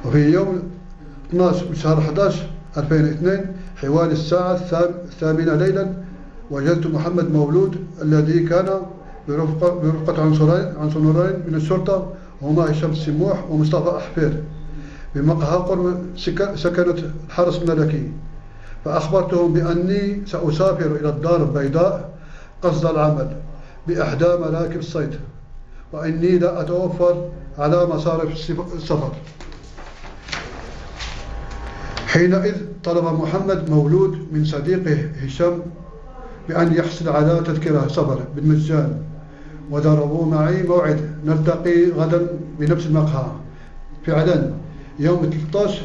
وفي يوم 12 من شهر 11 2002 حوالي الساعة 8 ليلا وجدت محمد مولود الذي كان برفقة عنصرين من الشرطة، وهما هشام السموح ومصطفى أحفير، بمقهى قرب سكنة الحرس الملكي. فأخبرتهم بأني سأسافر إلى الدار البيضاء قصد العمل بإحدى مراكب الصيد، وإني لا أتوفر على مصارف السفر. حينئذ طلب محمد مولود من صديقه هشام بأن يحصل على تذكرة سفر بالمجان، وضربوا معي موعد نلتقي غدا بنفس المقهى. فعلا يوم 13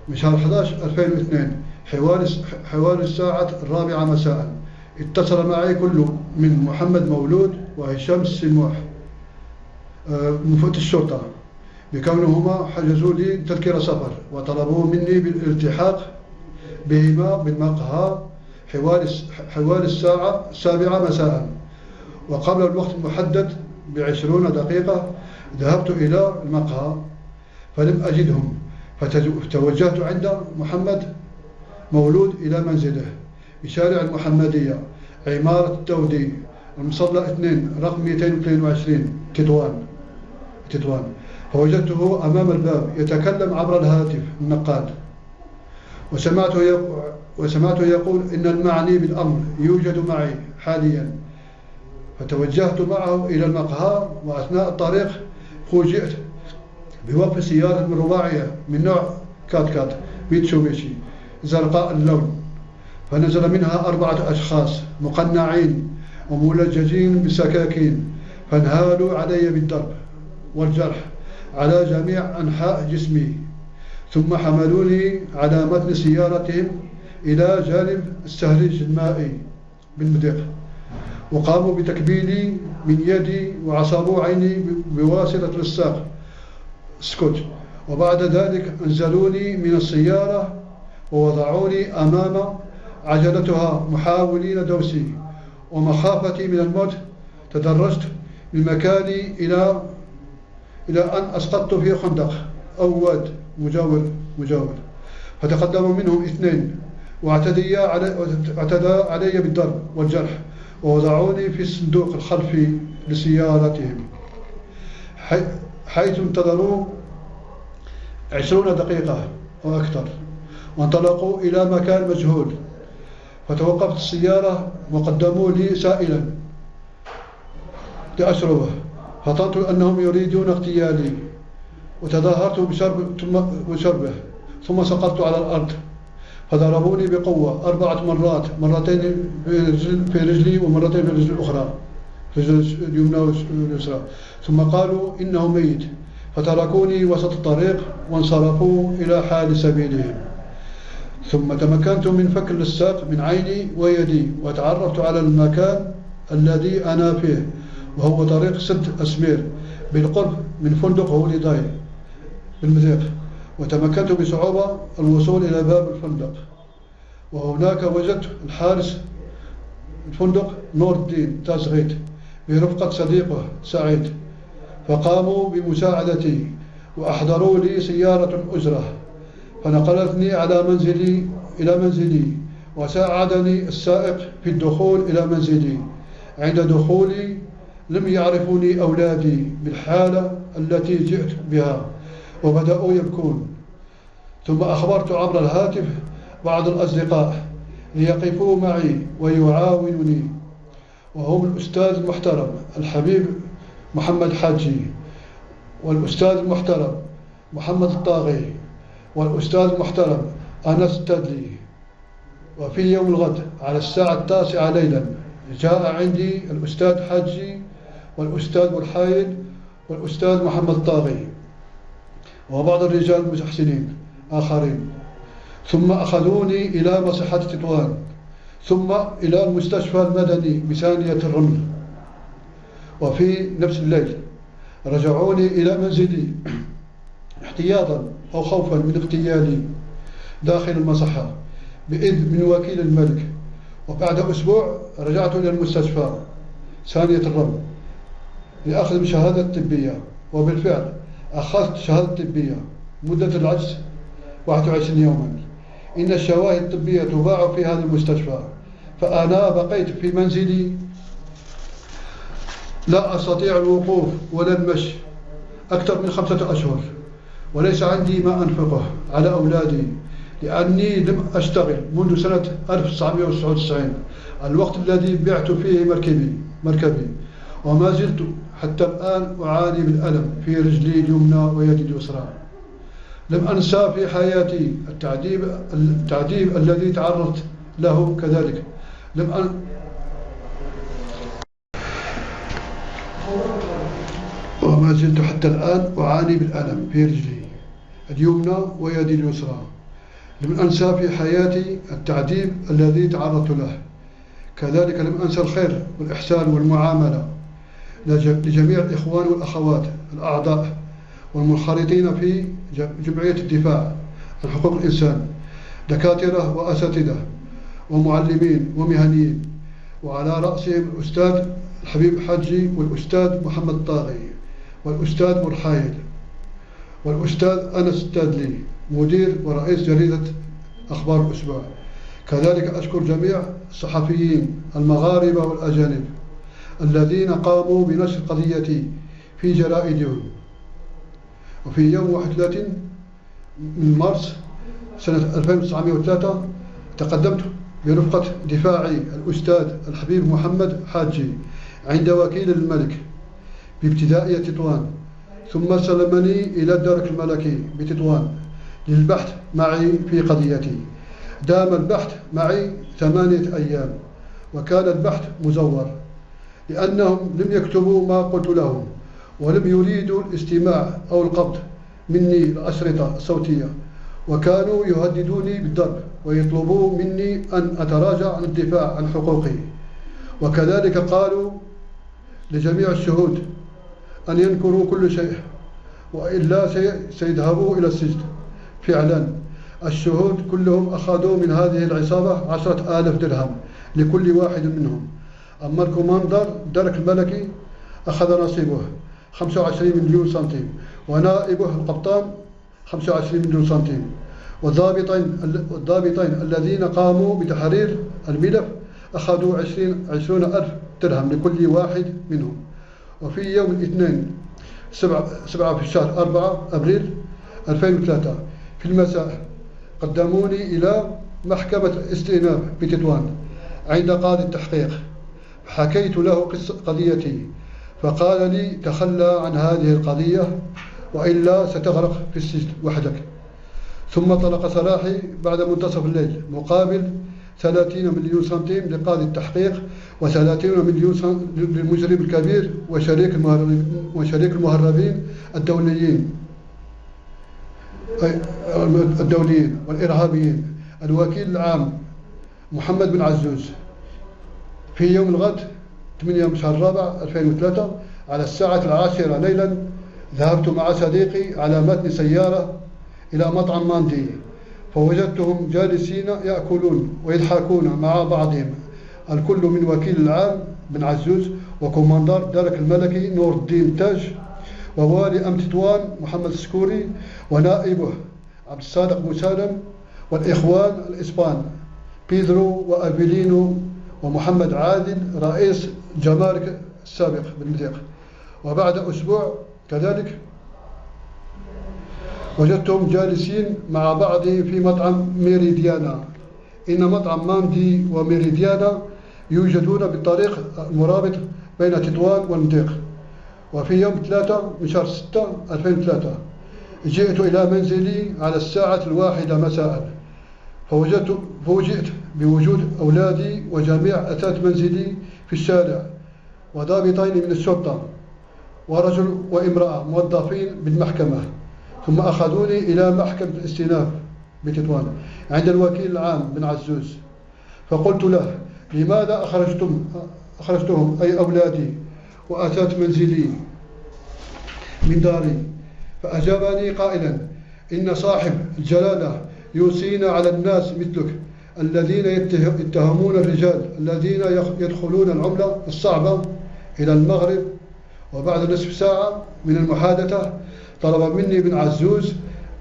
من شهر 11 2002 حوالي الساعة 4 مساء اتصل معي كل من محمد مولود وهشام السموح مفتش الشرطة بكونهما حجزوا لي تذكرة سفر، وطلبوا مني بالالتحاق بهما بالمقهى حوالي الساعة 7 مساء. وقبل الوقت المحدد ب20 دقيقة ذهبت إلى المقهى فلم أجدهم، فتوجهت عند محمد مولود إلى منزله بشارع المحمدية عمارة التودي المصلى 2 رقم 222 تطوان. فوجدته أمام الباب يتكلم عبر الهاتف النقال، وسمعته يقول إن المعني بالأمر يوجد معي حاليا. فتوجهت معه إلى المقهى، وأثناء الطريق فوجئت بوقف سيارة من رباعية من نوع كات ميتسوبيشي زرقاء اللون، فنزل منها 4 أشخاص مقنعين وملججين بسكاكين، فانهالوا علي بالضرب والجرح على جميع أنحاء جسمي، ثم حملوني على متن سيارتهم إلى جانب السهريج المائي بالمضيق، وقاموا بتكبيلي من يدي وعصبوا عيني بواسطة الساق سكوت. وبعد ذلك أنزلوني من السيارة ووضعوني أمام عجلتها محاولين دوسي، ومخافتي من الموت تدرجت من مكاني إلى أن أسقطت في خندق أو واد مجاور. فتقدموا منهم 2 واعتدى علي بالضرب والجرح، ووضعوني في الصندوق الخلفي لسيارتهم، حيث انتظروا 20 دقيقة أو أكثر، وانطلقوا إلى مكان مجهول. فتوقفت السيارة وقدموا لي سائلا لأشربه، فظننت أنهم يريدون اغتيالي، وتظاهرت بشربه، ثم سقطت على الأرض. فضربوني بقوة 4 مرات، مرتين في رجلي ومرتين في الرجل الأخرى، رجل اليمنى واليسرى، ثم قالوا إنه ميت، فتركوني وسط الطريق وانصرفوا إلى حال سبيلهم. ثم تمكنت من فك اللصاق من عيني ويدي، وتعرفت على المكان الذي أنا فيه، وهو طريق سد أسمير بالقرب من فندق هوليداي بالمضيق. وتمكنت بصعوبة الوصول إلى باب الفندق، وهناك وجدت الحارس الفندق نور الدين تازغيت برفقة صديقه سعيد، فقاموا بمساعدتي وأحضروا لي سيارة أجرة، فنقلتني إلى منزلي، وساعدني السائق في الدخول إلى منزلي. عند دخولي لم يعرفوني أولادي بالحالة التي جئت بها، وبدأوا يبكون. ثم أخبرت عبر الهاتف بعض الأصدقاء ليقفوا معي ويعاونوني، وهم الأستاذ المحترم الحبيب محمد حاجي، والأستاذ المحترم محمد الطاغي، والأستاذ المحترم أنس التدلي. وفي يوم الغد على الساعة 9 ليلا جاء عندي الأستاذ حاجي والأستاذ والحايد والأستاذ محمد الطاغي وبعض الرجال المتحسنين آخرين، ثم أخذوني إلى مصحة تطوان، ثم إلى المستشفى المدني بثانية الرمل. وفي نفس الليل رجعوني إلى منزلي احتياطا أو خوفا من اغتيالي داخل المصحة بإذن من وكيل الملك. وبعد أسبوع رجعت إلى المستشفى ثانية الرمل لأخذ شهادة طبية، وبالفعل أخذت شهادة طبية مدة العجز 21 يوما. إن الشواهد الطبية تباع في هذا المستشفى، فأنا بقيت في منزلي لا أستطيع الوقوف ولا المشي أكثر من 5 أشهر، وليس عندي ما أنفقه على أولادي، لأني لم أشتغل منذ سنة 1999، الوقت الذي بعت فيه مركبي، وما زلت حتى الآن أعاني بالألم في رجلي اليمنى ويدي اليسرى. لم أنسى في حياتي التعذيب الذي تعرضت له كذلك. وما زلت حتى الآن أعاني بالألم في رجلي اليمنى ويدي اليسرى. لم أنسى في حياتي التعذيب الذي تعرضت له، كذلك لم أنسى الخير والإحسان والمعاملة لجميع الإخوان والأخوات الأعضاء والمنخرطين في جمعية الدفاع عن حقوق الإنسان، دكاترة وأساتذة ومعلمين ومهنيين، وعلى رأسهم الأستاذ الحبيب حجي والأستاذ محمد طاغي والأستاذ مرحايل والأستاذ أنس التادلي مدير ورئيس جريدة أخبار الأسبوع. كذلك أشكر جميع الصحفيين المغاربة والأجانب الذين قاموا بنشر قضيتي في جرائدهم. وفي يوم 31 من مارس سنة 2003 تقدمت برفقة دفاعي الأستاذ الحبيب محمد حاجي عند وكيل الملك بابتدائية تطوان، ثم سلمني إلى الدرك الملكي بتطوان للبحث معي في قضيتي. دام البحث معي 8 أيام، وكان البحث مزور لأنهم لم يكتبوا ما قلت لهم، ولم يريدوا الاستماع أو القبض مني الأشرطة الصوتية، وكانوا يهددوني بالضرب ويطلبوا مني أن أتراجع عن الدفاع عن حقوقي. وكذلك قالوا لجميع الشهود أن ينكروا كل شيء وإلا سيذهبوا إلى السجن. فعلا الشهود كلهم أخذوا من هذه العصابة 10,000 درهم لكل واحد منهم. أما الكوماندر درك الملكي أخذ نصيبه 25 مليون سنتيم، ونائبه القبطان 25 مليون سنتيم، والضابطين الذين قاموا بتحرير الملف أخذوا 20,000 درهم لكل واحد منهم. وفي يوم الاثنين 7 في شهر 4 أبريل 2003 في المساء قدموني إلى محكمة الاستئناف بتطوان عند قاضي التحقيق، حكيت له قضيتي، فقال لي تخلى عن هذه القضية وإلا ستغرق في السجن وحدك. ثم طلق سراحي بعد منتصف الليل مقابل 30 مليون سنتيم لقاضي التحقيق، و30 مليون للمجرم الكبير وشريك المهربين الدوليين والإرهابيين الوكيل العام محمد بن عزوز. في يوم الغد 8 من شهر 4 2003 على الساعة 10 ليلا ذهبت مع صديقي على متن سيارة إلى مطعم ماندي، فوجدتهم جالسين يأكلون ويضحكون مع بعضهم، الكل من وكيل العام بن عزوز وكوماندار درك الملكي نور الدين تاج، ووالي أمن تطوان محمد السكوري، ونائبه عبد الصادق مسالم، والإخوان الإسبان بيدرو وأفيلينو ومحمد عادل رئيس جمارك السابق بالمضيق. وبعد أسبوع كذلك وجدتهم جالسين مع بعضهم في مطعم ميريديانا. إن مطعم ماندي وميريديانا يوجدون بالطريق المرابط بين تطوان والمضيق. وفي يوم 3 من شهر 6 2003 جئت إلى منزلي على الساعة 1 مساء، فوجئت بوجود أولادي وجميع أثاث منزلي في الشارع، وضابطين من الشرطة ورجل وامرأة موظفين بالمحكمة. ثم أخذوني إلى محكمة الاستئناف بتطوان عند الوكيل العام بن عزوز، فقلت له لماذا أخرجتهم أي أولادي وأثاث منزلي من داري؟ فأجابني قائلا إن صاحب الجلالة يوصينا على الناس مثلك الذين يتهمون الرجال الذين يدخلون العملة الصعبة إلى المغرب. وبعد نصف ساعة من المحادثة طلب مني بن عزوز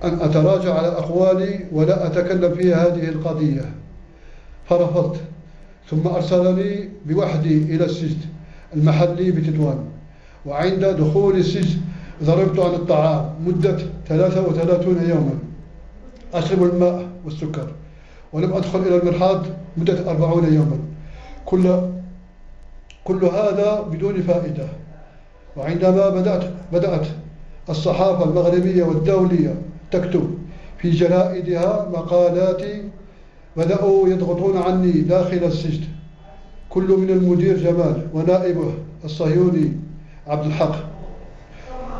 أن أتراجع على أقوالي ولا أتكلم في هذه القضية، فرفضت. ثم أرسلني بوحدي إلى السجن المحلي بتطوان، وعند دخول السجن ضربت عن الطعام مدة 33 يوما، أشرب الماء والسكر، ولم أدخل إلى المرحاض مدة 40 يوما. كل هذا بدون فائدة. وعندما بدأت الصحافة المغربية والدولية تكتب في جرائدها مقالاتي، بدأوا يضغطون عني داخل السجن، كل من المدير جمال ونائبه الصهيوني عبد الحق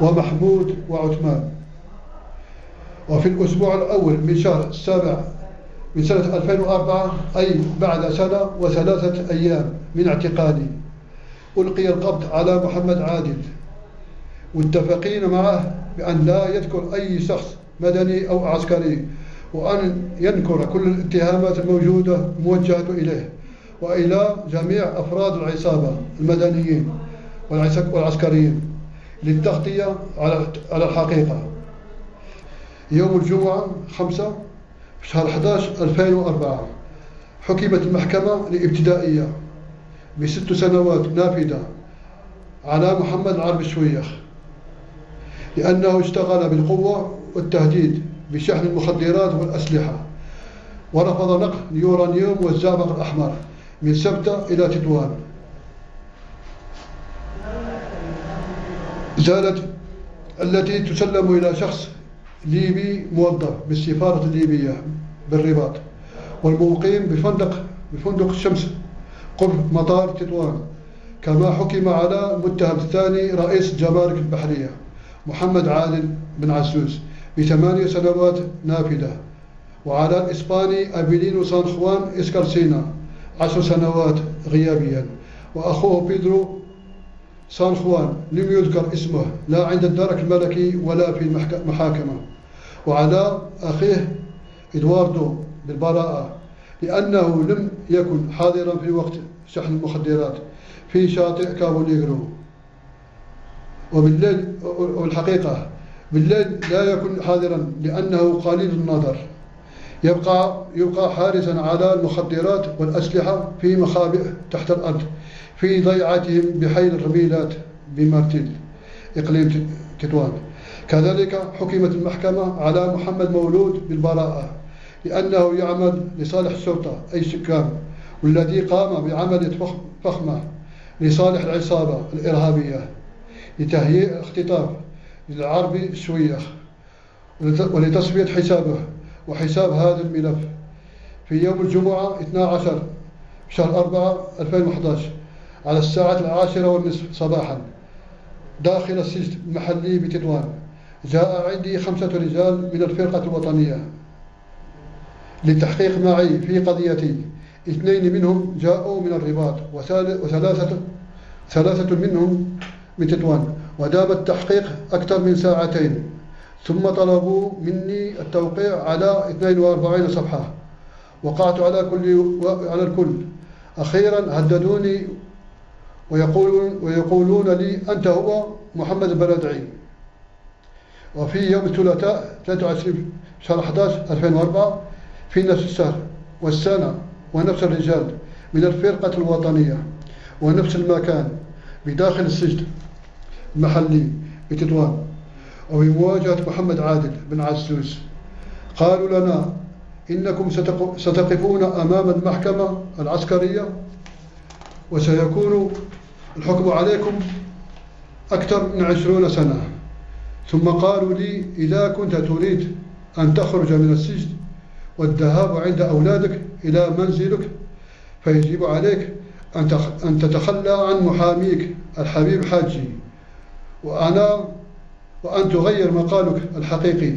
ومحمود وعثمان. وفي الأسبوع الأول من شهر السابع من سنة 2004، أي بعد سنة و3 أيام من اعتقالي، ألقي القبض على محمد عادل، متفقين معه بأن لا يذكر أي شخص مدني أو عسكري، وأن ينكر كل الاتهامات الموجودة موجهة إليه وإلى جميع أفراد العصابة المدنيين والعسكريين للتغطية على الحقيقة. يوم الجمعة 5 شهر 11 2004 حكمت المحكمة الابتدائية ب6 سنوات نافذة على محمد العربي الشويخ، لأنه اشتغل بالقوة والتهديد بشحن المخدرات والأسلحة، ورفض نقل اليورانيوم والزئبق الأحمر من سبتة إلى تطوان. زالت التي تسلم إلى شخص ليبي موظف بالسفارة الليبية بالرباط، والمقيم بفندق الشمس قرب مطار تطوان. كما حكم على المتهم الثاني رئيس الجمارك البحرية محمد عادل بن عزوز ب8 سنوات نافذة، وعلى الإسباني أبيلينو سان خوان إسكارسينا 10 سنوات غيابيا. وأخوه بيدرو سان خوان لم يذكر اسمه لا عند الدرك الملكي ولا في المحاكمة. وعلى أخيه إدواردو بالبراءة، لأنه لم يكن حاضرا في وقت شحن المخدرات في شاطئ كابو نيغرو. وبالليل، والحقيقة بالليل لا يكون حاضرا لأنه قليل النظر، يبقى حارسا على المخدرات والأسلحة في مخابئ تحت الأرض في ضيعتهم بحي الرميلات بمارتيل إقليم تطوان. كذلك حكمت المحكمة على محمد مولود بالبراءة، لأنه يعمل لصالح الشرطة أي سكان، والذي قام بعملية فخمة لصالح العصابة الإرهابية لتهيئ اختطاف للعربي الشويخ ولتصفية حسابه وحساب هذا الملف. في يوم الجمعة 12 شهر 4 2011 على الساعة 10:30 صباحا داخل السجن المحلي بتطوان، جاء عندي 5 رجال من الفرقة الوطنية للتحقيق معي في قضيتي. 2 منهم جاءوا من الرباط، وثلاثة منهم من تطوان، ودام التحقيق أكثر من 2 ساعات، ثم طلبوا مني التوقيع على 42 صفحة. وقعت على الكل. أخيرا هددوني ويقولون لي أنت هو محمد البرادعي. وفي يوم الثلاثاء 23 شهر 11 2004 في نفس الشهر والسنة ونفس الرجال من الفرقة الوطنية ونفس المكان بداخل السجن المحلي بتطوان وبمواجهة محمد عادل بن عزوز، قالوا لنا إنكم ستقفون أمام المحكمة العسكرية وسيكون الحكم عليكم أكثر من 20 سنة. ثم قالوا لي إذا كنت تريد أن تخرج من السجن والذهاب عند أولادك إلى منزلك فيجب عليك أن تتخلى عن محاميك الحبيب حاجي، وأن تغير مقالك الحقيقي